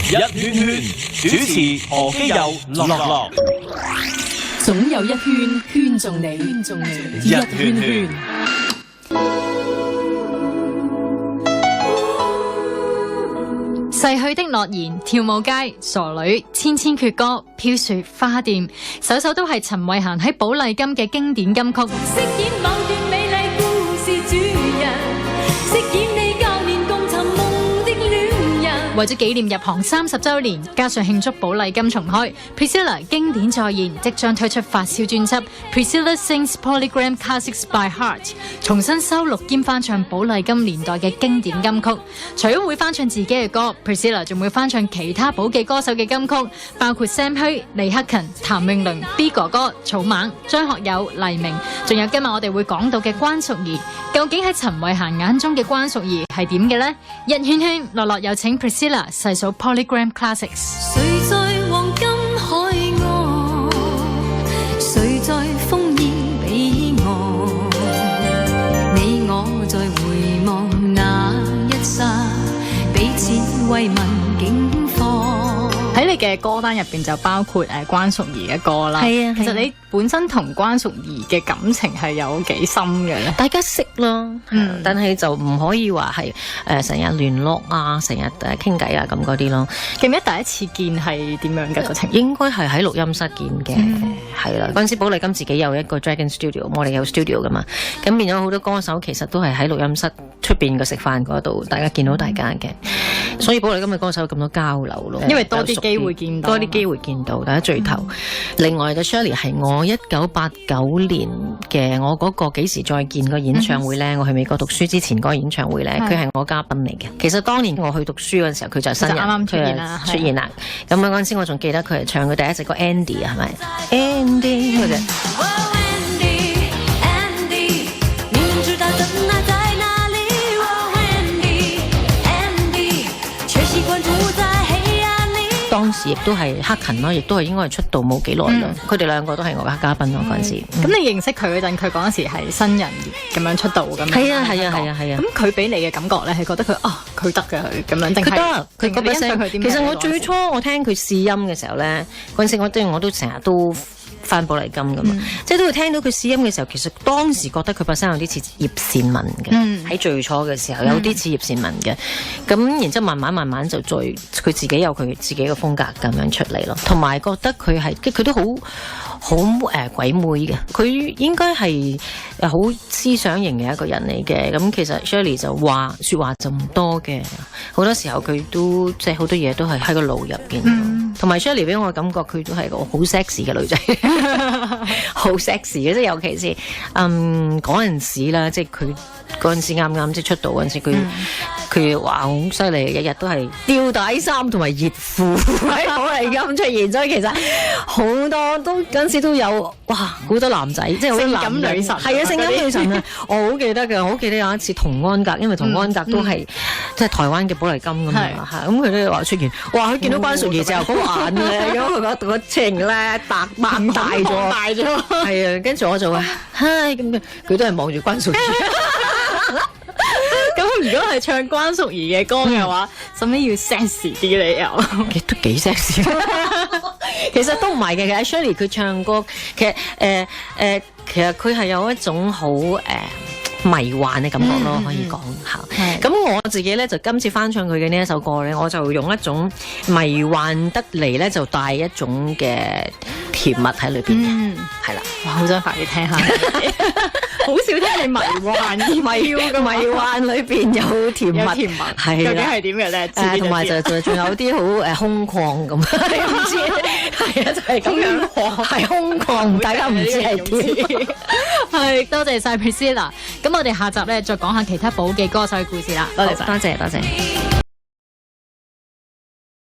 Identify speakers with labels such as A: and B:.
A: 一圈圈，主持何基佑、樂樂。
B: 總有一圈圈中你，一圈圈。
C: 逝去的諾言、跳舞街、傻女、千千闕歌、飄雪、花店，首首都係陳慧嫻喺寶麗金嘅經典金曲。飾演某段美麗故事主人，飾演你教練共尋夢的戀人。為咗紀念入行30週年，加上慶祝寶麗金重開 ，Priscilla 經典再現，即將推出發燒專輯 Priscilla Sings Polygram Classics by Heart， 重新收錄兼翻唱寶麗金年代嘅經典金曲。除咗會翻唱自己嘅歌 ，Priscilla 仲會翻唱其他寶記歌手嘅金曲，包括 Sam Hui、李克勤、譚詠麟、B 哥哥、草蜢、張學友、黎明，仲有今日我哋會講到嘅關淑怡。究竟喺陳慧嫻眼中嘅關淑怡係點嘅呢？一圈圈，樂樂有請 Priscilla 細數 Polygram Classics。誰在黃金海岸，誰在烽煙彼岸，你我在回望那一剎，彼此慰問境況。喺你嘅歌單入邊就包括關淑怡嘅歌啦。係啊，其實你本身同關淑怡嘅感情係有幾深嘅咧？
D: 大家識咯，但係就唔可以話係成日聯絡啊，成日傾偈啊咁嗰啲咯。
C: 記唔記得第一次見係點樣嘅個情？
D: 應該係喺錄音室見嘅，係啦。嗰陣時寶麗金自己有一個 Dragon Studio， 我哋有 studio 噶嘛，咁變咗好多歌手其實都係喺錄音室出邊嘅食飯嗰度，大家見到大家嘅。所以寶麗金嘅歌手有咁多交流咯，
C: 因為多啲機會見到，
D: 多啲機會見到大家聚頭。另外嘅 Shirley 係我1989年嘅我嗰個幾時再見個演唱會咧，我去美國讀書之前嗰個演唱會咧，佢係我嘉賓嚟嘅。其實當年我去讀書嗰陣時候，佢就係新人，
C: 啱啱出現啦。
D: 咁嗰陣時我仲記得佢係唱佢第一隻歌 Andy 係咪 Andy 嗰隻。當時亦都係克勤咯，亦都係應該係出道冇幾耐咯。佢哋兩個都係我嘅嘉賓咯嗰陣時。咁
C: 你認識佢嗰陣，佢嗰陣時係新人咁樣出道咁樣。
D: 係啊。咁
C: 佢俾你嘅感覺咧，係覺得佢佢得嘅佢咁樣，定係佢得佢個聲？
D: 其實我最初我聽佢試音嘅時候咧，嗰陣時我都成日都翻寶麗金噶嘛，即係都會聽到佢試音嘅時候，其實當時覺得佢把聲有啲似葉倩文嘅，喺最初嘅時候有啲似葉倩文嘅，咁然之後慢慢就再佢自己有佢自己嘅風格咁樣出嚟咯，同埋覺得佢都好鬼妹嘅，佢應該係好思想型嘅一個人嚟嘅。咁其實 Shirley 就說話就唔多嘅，好多時候佢都即係好多嘢都係喺個腦入邊。同埋 Shirley 俾我嘅感覺，佢都係個好 sexy 嘅女仔，好 sexy 嘅，即係尤其是嗰陣時啦，即係佢嗰陣時啱即係出道嗰陣時，佢話好犀利，日日都係吊帶衫同埋熱褲喺寶麗金出現，所以其實好多都嗰陣時都有好多男仔，即係好多男性感女神，係啊，性感女神啊！我好記得嘅，我好記得有一次同安格，因為同安格都係即係台灣嘅寶麗金咁嘛，咁佢都話出現，哇！佢見到關淑怡之後好眼咧，咁佢個情咧擘大咗，係啊，跟住我就話，嗨，咁佢都係望住關淑怡。
C: 咁如果係唱關淑怡嘅歌嘅話，使唔使要 sexy 啲你又？
D: 都幾 sexy。其實都唔係嘅，其實 Shirley 佢唱歌，其實佢係有一種好迷幻嘅感覺咯，可以講下。咁我自己咧就今次翻唱佢嘅呢一首歌咧，我就用一種迷幻得嚟咧，就帶一種嘅甜蜜喺裏邊嘅，係啦。
C: 哇，好想快啲聽下。好少聽你迷幻裏邊有甜蜜，係究竟係點嘅咧？
D: 同埋就仲有啲好空曠咁，你唔知係啊，就係咁樣，係空曠，大家唔知係點。
C: 係多謝晒 Priscilla，咁我哋下集咧再講下其他寶記歌手嘅故事啦。多謝。